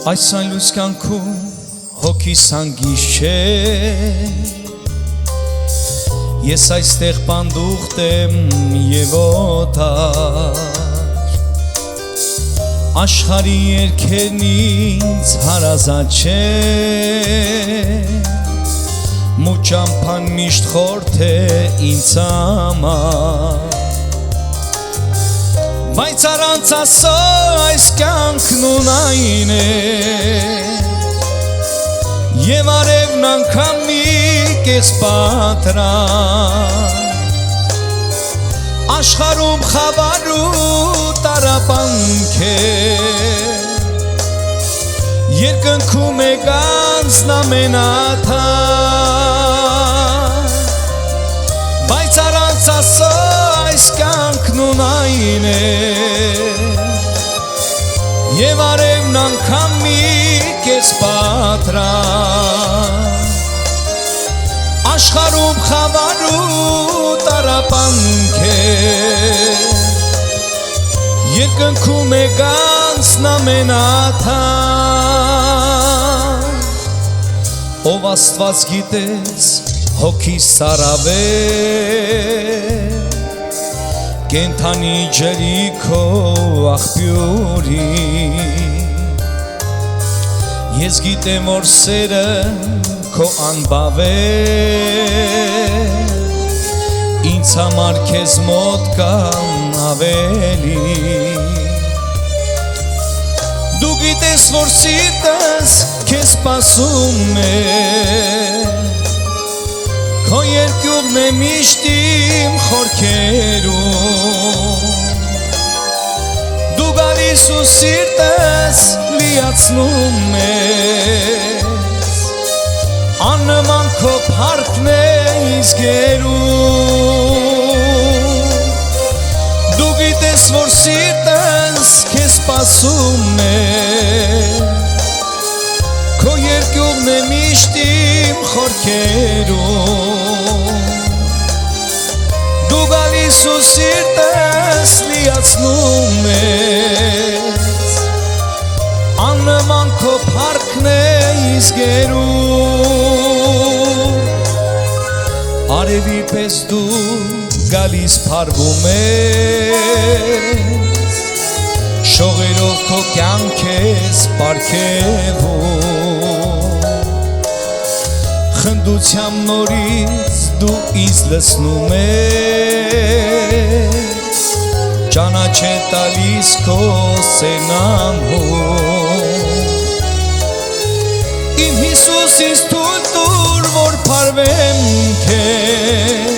Այս այն լույս կյանքում հոգիս հանգիստ Ես այստեղ պանդուխտ եմ և օտար Աշխարհի երգերն ինձ հարազատ չէ Մութ ճամփան միշտ խորթ է ինձ համար Բայց առանց ասո այս կյանքն ունայն է Եվ արևն անգամ մի կեղծ պատրան Աշխարհում խավար ու տառապանք է Երկնքում է գանձն ամենաթան Բայց առանց ասո այս կյանքն ունայն է Եվ արևն անգամ մի կես պատրան Աշխարհում խավար ու տառապանք է Երկնքում է գանձն ամենաթան Ով Աստված գիտես հոգիս սարավեր Կենթանի ջրի քո աղբյուրի Ես գիտեմ որ սերը քո անբավ է Ինձ համար քեզ մոտ կամ ավելի Դու գիտես որ սիրտս քեզ սպասում է Քո երկյուղն է միշտ իմ խորքերում Դու գալիս ու սիրտս լիացնում ես Աննման քո փառքն է ինձ գերում Դու գիտես որ սիրտս քեզ սպասում է Քո երկյուղն է միշտ իմ խորքերում Դու գալիս ու սիրտս լիացնում ես Աննման քո փառքն է ինձ գերում Արևի պես դու գալիս փարվում ես Շողերով քո կյանք ես պարգևում Խնդությամբ նորից դու ինձ լցնում ես Ճանաչ է տալիս քո սենամում Իմ Հիսուս ինձ թույլ տուր որ փարվեմ քեզ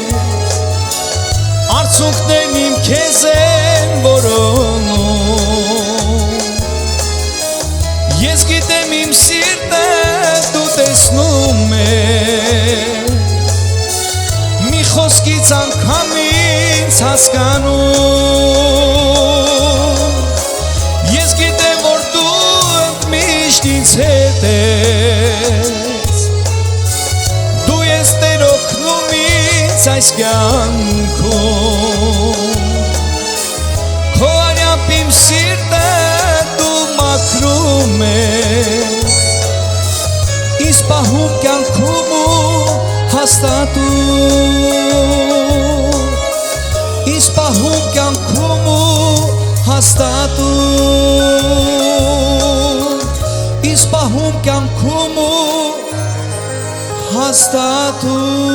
Արցունքներն իմ քեզ են որոնում Ես գիտեմ իմ սիրտը դու տեսնում ես Մի խոսքից անգամ ինձ հասկանում Ես գիտեմ որ դու ընդմիշտ ինձ հետ ես Դու ես Տեր օգնում ինձ այս կյանքում Քո արյամբ իմ սիրտը դու մաքրում ես Ինձ պահում կյանքում ու հաստատում Ինձ պահում կյանքում ու հաստատում Ինձ պահում կյանքում ու հաստատում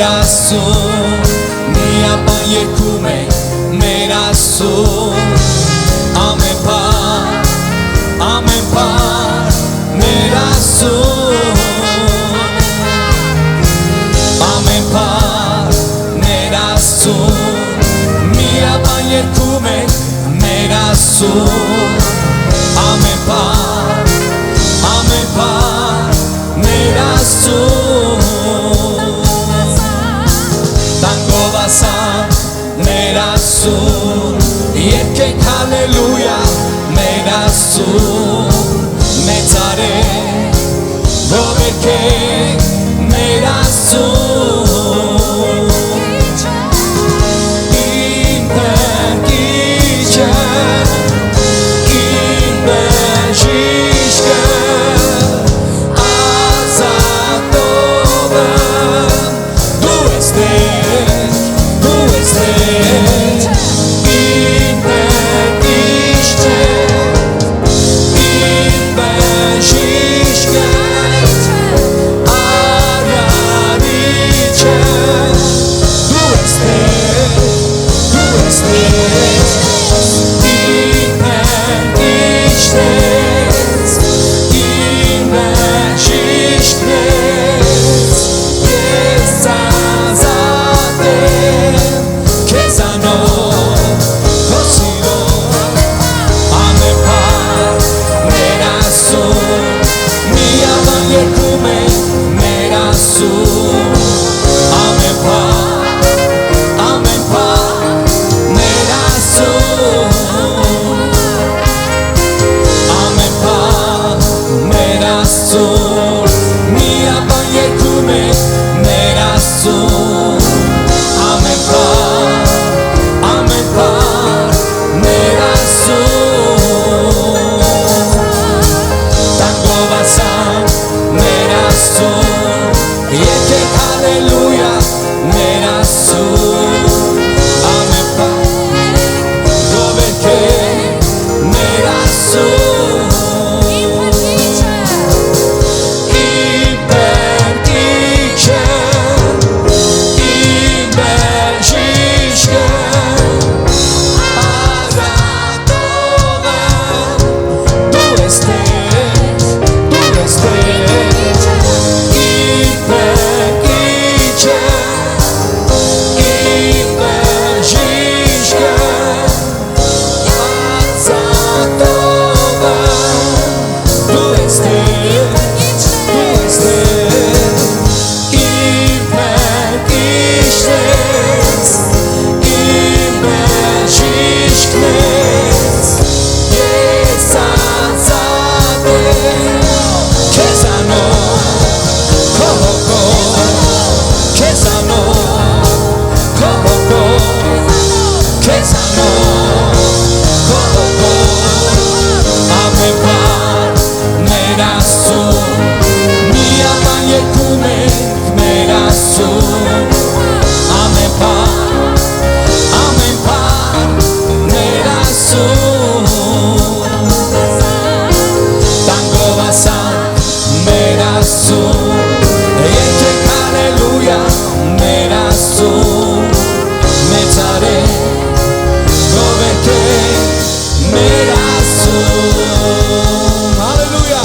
Աստծուն միապան երգում ենք մեր Աստծուն ամեն բար մեր Աստծուն ամեն բար ասում ամեն բան մեր ասում տանգով ասան մեր ասում երկենք հալելույա մեր ասում մեծ արեք գովերքենք մեր ասում իմ բերգիչը իմ բերժիշկը ազատովը դու ես Տեր իմ բերգիչը իմ բերժիշկը արարիչը դու ես Տեր իմ բերգիչը իմ բերժիշկը ես ազատ եմ քեզանով քո սիրով ամեն բան մեր ասում միաբան երգում ենք մեր ասում ամեն բան մեր ասում ամեն բան մեր ասում միաբան երգում ենք մեր ասում ամեն բան մեր ասում տանգով ասան մեր ասում երկենք հալելույա մեր ասում ամեն բան գովերքենք մեր ասում իմ բերգիչը իմ բերժիշկը ազատովը դու ես Տեր իմ բերգիչը իմ բերժիշկը ազատովը դու ես Տեր իմ բերգիչը իմ բերժիշկը ես ազատ եմ քեզանով քո հոգով քեզանով քո հոգով քեզանով քո հոգով ամեն բան մեր ասում միաբան երգում ենք մեր ասում ամեն բան մեր ասում տանգով ասան մեր ասում երկենք հալելույա մեր ասում մեծ արեք գովերքենք մեր ասում հալելույա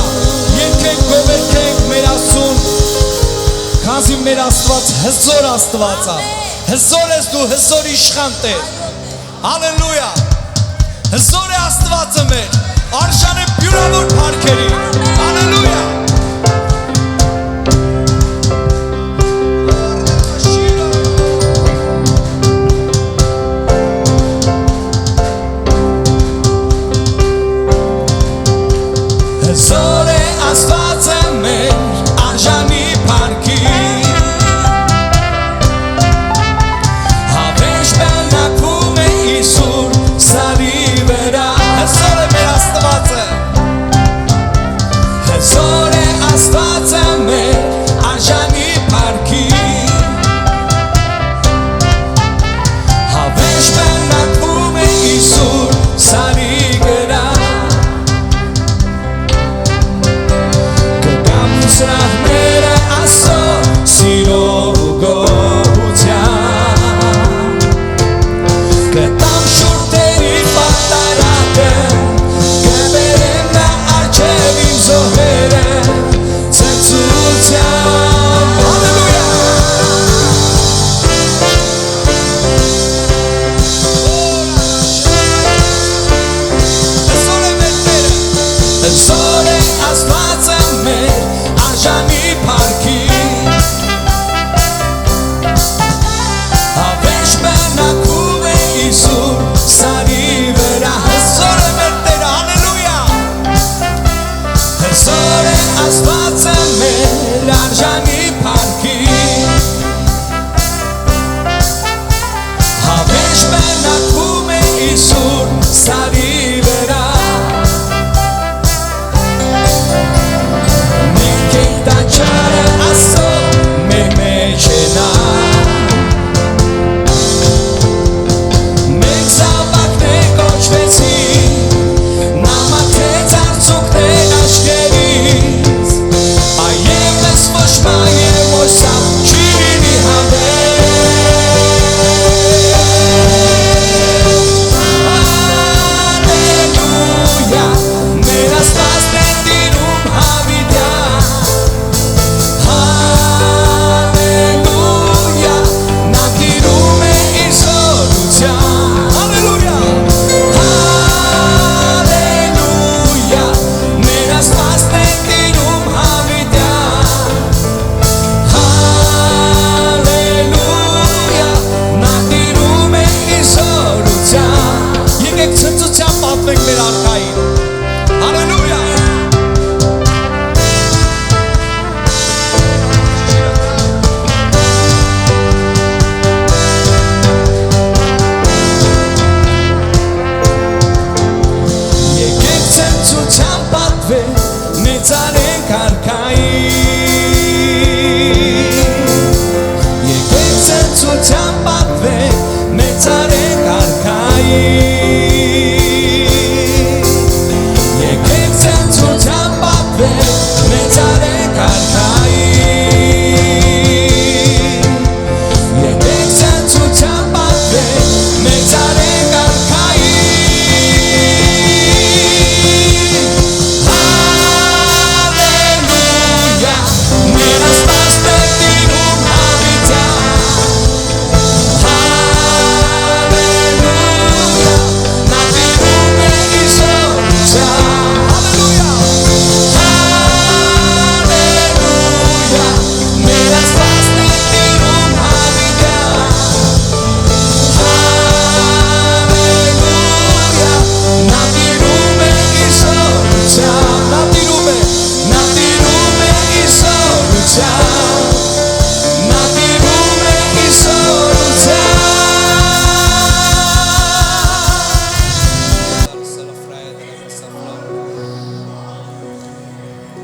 երկենք գովերքենք մեր ասում քանզի մեր Աստված հզոր Աստված է հզոր ես դու հզոր իշխան Տեր հալելույա հզոր է Աստվածը մեր արժան է բյուրավոր փառքերի հալելույա հզոր է Աստվածը մեր արժանի փառքի հավերժ բնակվում է իր սուրբ սարի վրա հզոր է մեր Աստվածը մեր արքային։ Հալելույա։ Եկեք ցնծության պատվեր մեծարենք արքային։ Եկեք ցնծության պատվեր մեծարենք արքային։ Եկեք ցնծության պատվեր մեծարենք արքային։ Եկեք ցնծության պատվեր մեծարենք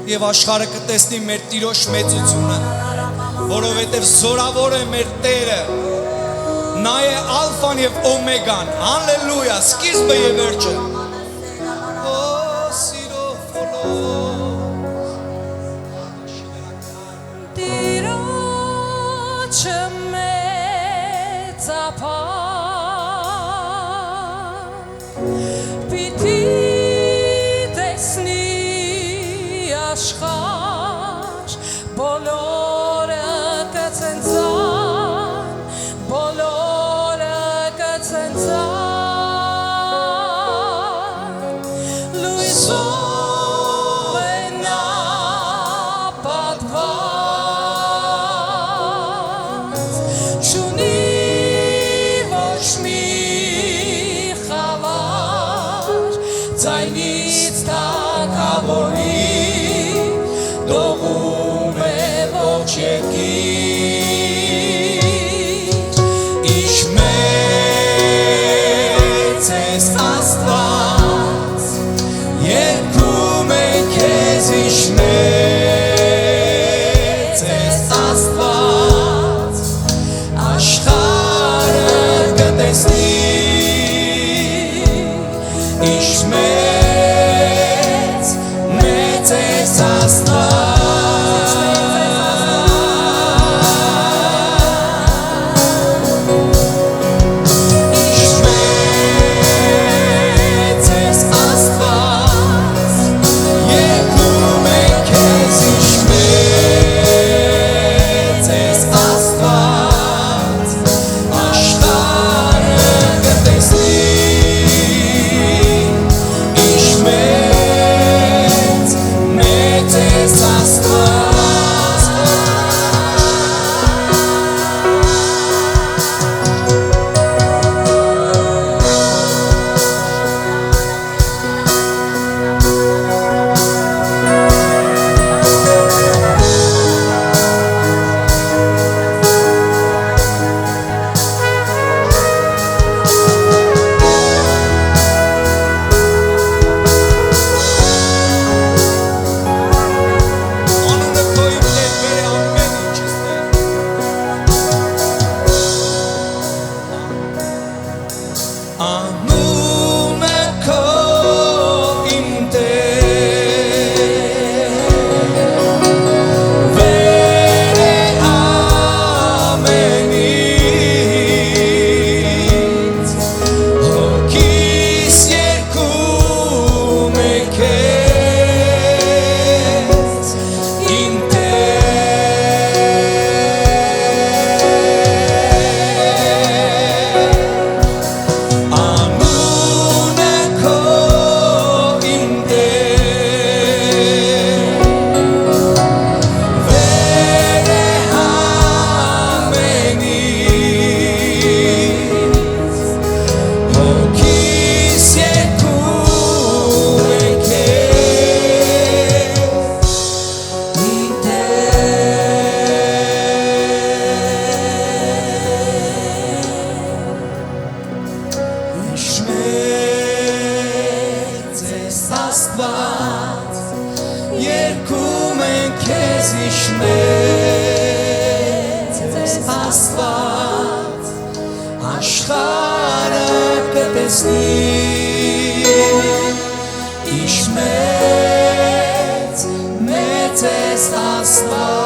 Եվ աշխարհը կտեսնի մեր Տիրոջ մեծությունը, որովհետև զորավոր է մեր Տերը, նա է ալֆան եւ օմեգան, հալելույա, սկիզբը եւ վերջը։ Օ սիրո Տիրոջը մեծափառ պիտի տեսնի աշխարհ, բոլորը կցնցան, բոլորը կցնցան, լույսով է նա պատված, չունի ոչ մի խավար, ձայնից թագավորի դողում է ողջ երկիր, ինչ մեծ ես Աստված, երգում է քեզ, ինչ մեծ ես Աստված, աշխարհը կտեսնի, ինչ մեծ ես Աստված։ Աստված Երգում ենք քեզ իշմեց ես Աստված Աշխարհը կտեսնի իշմեց մեծ ես Աստված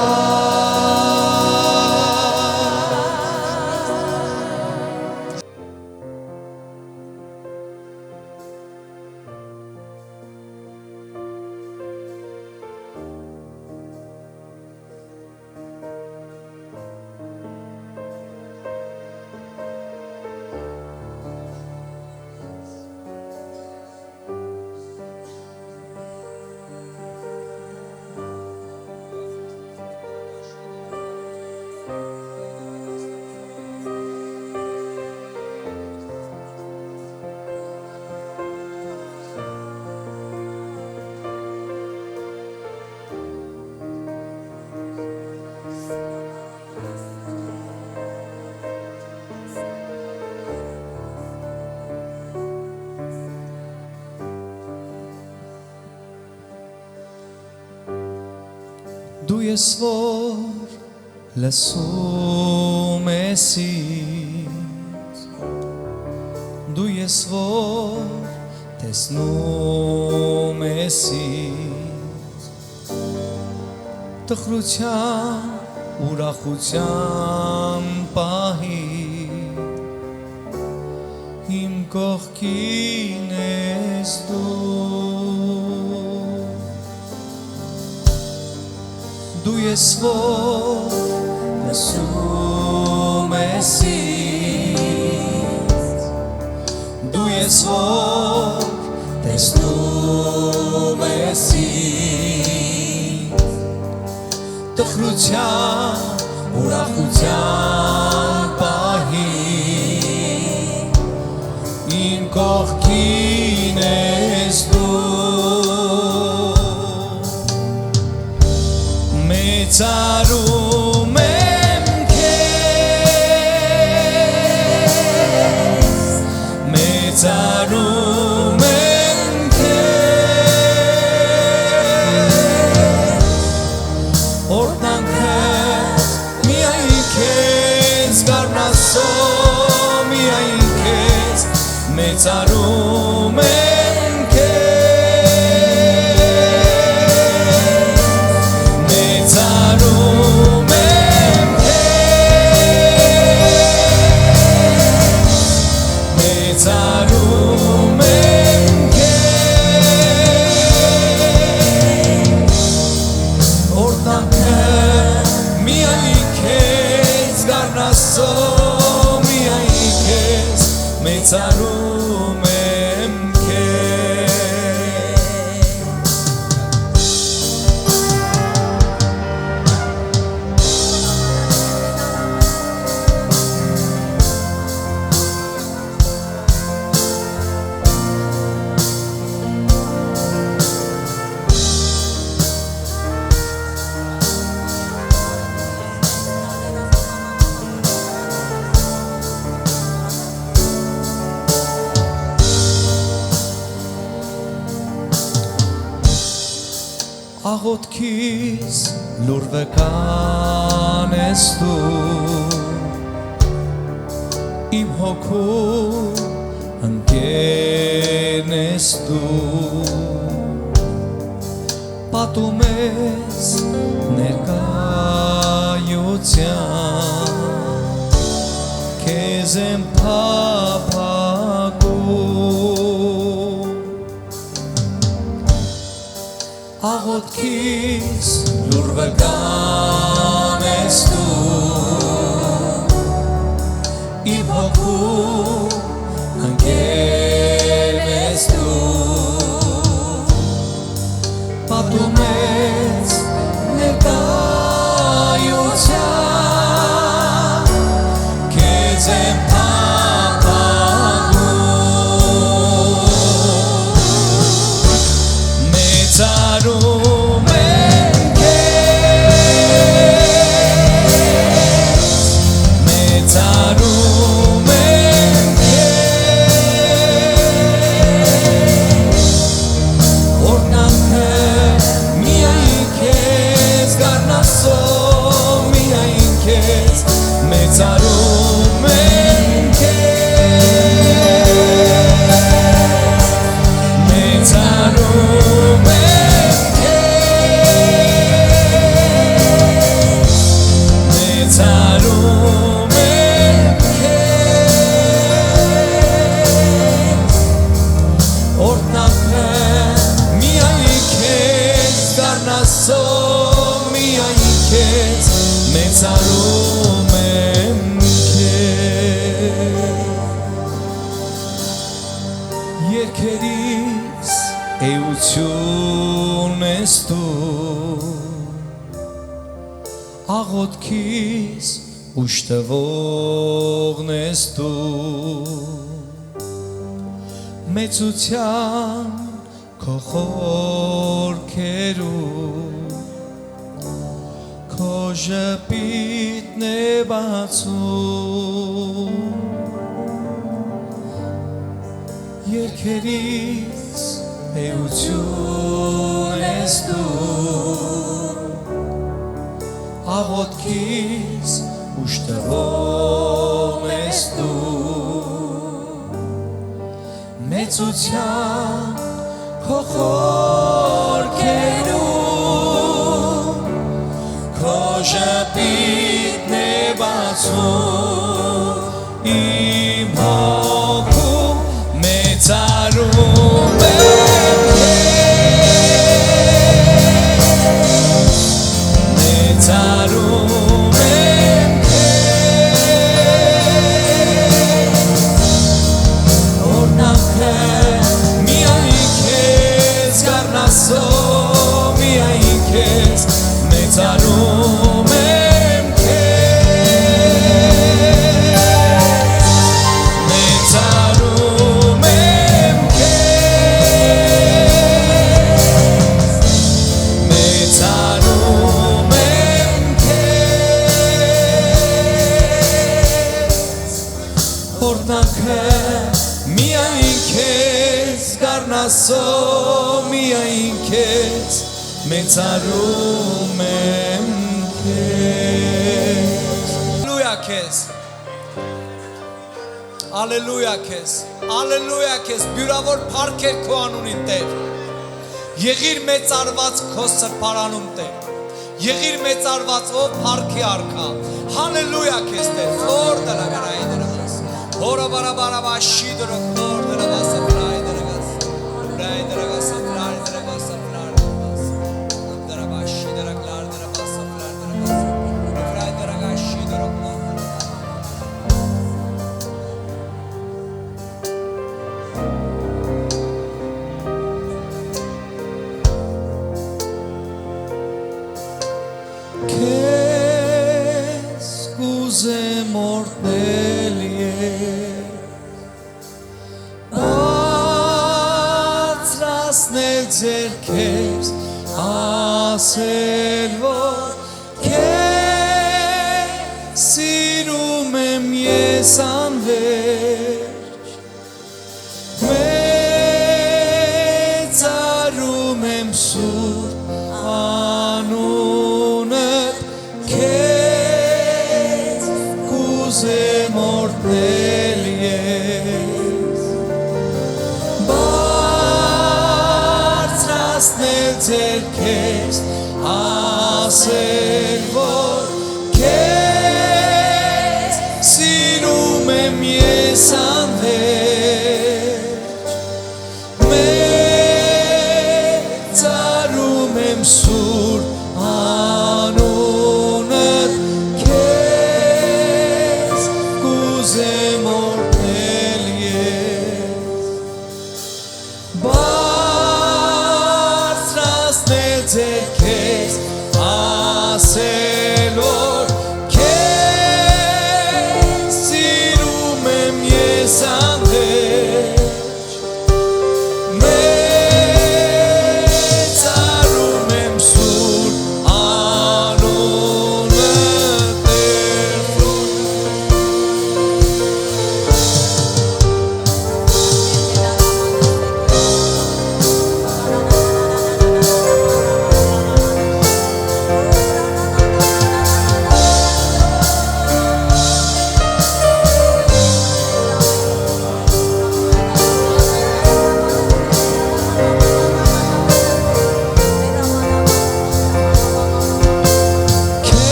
Դու ես որ լսում ես ինձ Դու ես որ տեսնում ես ինձ Տխրության ուրախության պահի Իմ կողքին ես դու Դու ես որ լսում ես ինձ Դու ես որ տեսնում ես ինձ Տխրության ուրախության պահի Իմ կողքին ես դու Մեծարում եմ քեզ Մեծարում եմ քեզ Օրհնանքս միայն քեզ գարնասո միայն քեզ Մեծարում եմ Մեծարում եմ քեզ Օրհնանքը միայն քեզ գարնասո միայն քեզ Մեծարում եմ քեզ Աղոթքիս լուր վկան ես դու Իմ հոգու ընկերն ես դու Պատում ես ներկայության Քեզ եմ փափագում Աղոթքիս լուր վկան ես դու Իմ հոգու ընկերն ես դու Պատում ես ներկայության Քեզ եմ փափագում Մեծարում եմ քեզ Մեծարում եմ քեզ մեծարում եմ քեզ երկերից էություն ես դու աղոթքիս ուշտվողն ես դու մեծության քո խորքերում քո ժպիտն է բացում երկերից էություն ես դու աղոթքիս ուշտվողն ես դու մեծության քո խորքերում քո ժպիտն է բացում իմ հոգում մեծարում եմ մեծարում եմ օրնակը միայն քեզ գառնասո միայն քեզ մեծարում եմ մեծարում եմ մեծարում եմ օրնակը միայն քեզ գառնասո միայն քեզ մեծարում եմ քեզ Ալելույա քեզ Ալելույա քեզ Ալելույա քեզ բյուրավոր փառքեր քո անունին Տեր Եղիր մեծարված քո սրբարանում Տեր Եղիր մեծարված ով փառքի արքա Հալելույա քեզ Տեր Ֆոր դրագարայի դրագաս Հորա բարաբարաբա շիդրո ֆոր դրագաս ֆրայ դրագաս ֆրայ դրագաս ֆրայ դրագաս ֆրայ դրագաս շիդրակլար դրագաս ֆրայ դրագաս ֆրայ դրագաս շիդրո Քեզ կուզեմ օրհնել բարձրացնել ձեռքերս ասել որ քեզ սիրում եմ ես անվերջ մեծարում եմ սուրբ անունդ քեզ կուզեմ օրհնել ես բարձրացնել ձեռքերս ասել որ քեզ սիրում եմ ես անվերջ մեծարում եմ սուրբ անունդ քեզ կուզեմ օրհնել ես բարձրացնել ձեռքերս ասել որ քեզ սիրում եմ ես անվերջ մեծարում եմ սուրբ անունդ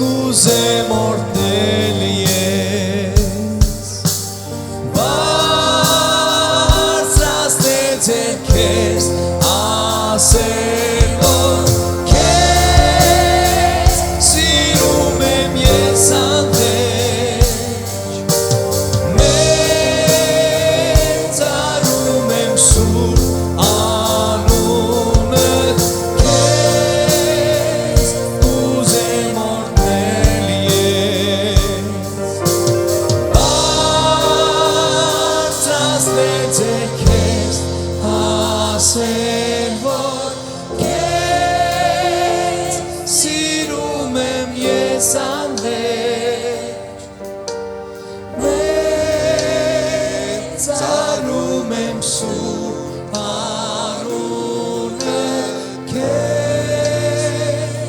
կուզեմ օրհնել ես բարձրացնել ձեռքերս